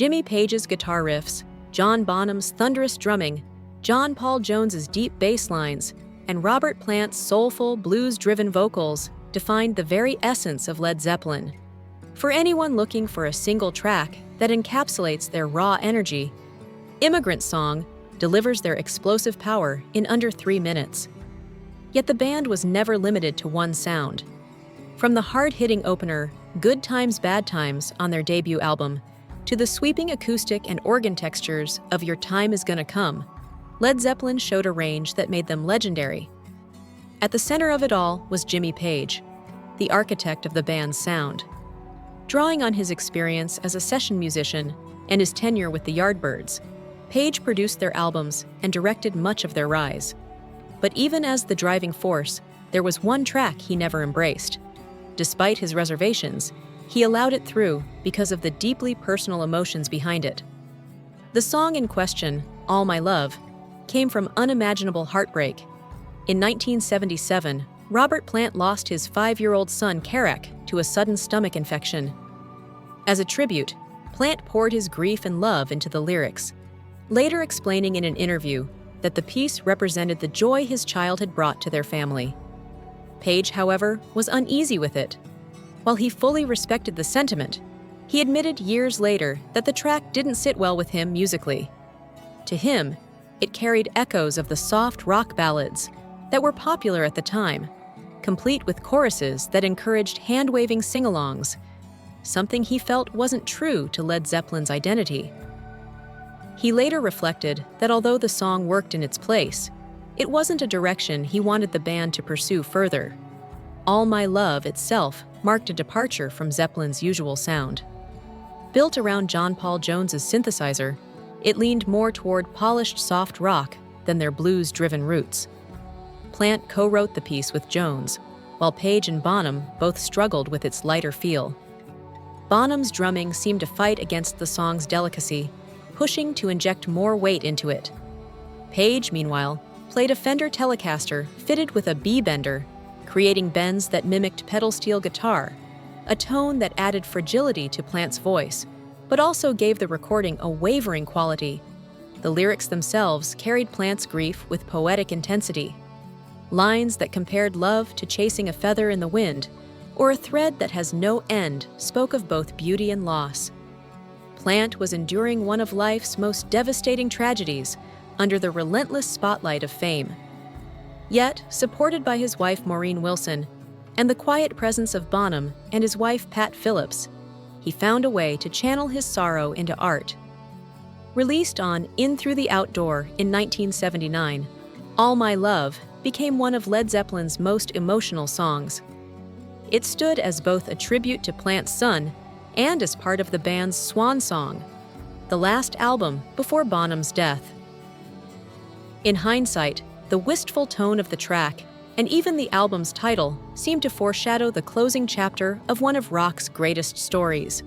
Jimmy Page's guitar riffs, John Bonham's thunderous drumming, John Paul Jones's deep bass lines, and Robert Plant's soulful, blues-driven vocals defined the very essence of Led Zeppelin. For anyone looking for a single track that encapsulates their raw energy, Immigrant Song delivers their explosive power in under 3 minutes. Yet the band was never limited to one sound. From the hard-hitting opener, Good Times, Bad Times, on their debut album, to the sweeping acoustic and organ textures of Your Time Is Gonna Come, Led Zeppelin showed a range that made them legendary. At the center of it all was Jimmy Page, the architect of the band's sound. Drawing on his experience as a session musician and his tenure with the Yardbirds, Page produced their albums and directed much of their rise. But even as the driving force, there was one track he never embraced. Despite his reservations, he allowed it through because of the deeply personal emotions behind it. The song in question, All My Love, came from unimaginable heartbreak. In 1977, Robert Plant lost his 5-year-old son, Carrack, to a sudden stomach infection. As a tribute, Plant poured his grief and love into the lyrics, later explaining in an interview that the piece represented the joy his child had brought to their family. Page, however, was uneasy with it. While he fully respected the sentiment, he admitted years later that the track didn't sit well with him musically. To him, it carried echoes of the soft rock ballads that were popular at the time, complete with choruses that encouraged hand-waving sing-alongs, something he felt wasn't true to Led Zeppelin's identity. He later reflected that although the song worked in its place, it wasn't a direction he wanted the band to pursue further. All My Love itself marked a departure from Zeppelin's usual sound. Built around John Paul Jones's synthesizer, it leaned more toward polished soft rock than their blues-driven roots. Plant co-wrote the piece with Jones, while Page and Bonham both struggled with its lighter feel. Bonham's drumming seemed to fight against the song's delicacy, pushing to inject more weight into it. Page, meanwhile, played a Fender Telecaster fitted with a B-bender, creating bends that mimicked pedal steel guitar, a tone that added fragility to Plant's voice, but also gave the recording a wavering quality. The lyrics themselves carried Plant's grief with poetic intensity. Lines that compared love to chasing a feather in the wind, or a thread that has no end spoke of both beauty and loss. Plant was enduring one of life's most devastating tragedies under the relentless spotlight of fame. Yet, supported by his wife Maureen Wilson and the quiet presence of Bonham and his wife Pat Phillips, he found a way to channel his sorrow into art. Released on In Through the Outdoor in 1979, All My Love became one of Led Zeppelin's most emotional songs. It stood as both a tribute to Plant's son and as part of the band's swan song, the last album before Bonham's death. In hindsight, the wistful tone of the track and even the album's title seemed to foreshadow the closing chapter of one of rock's greatest stories.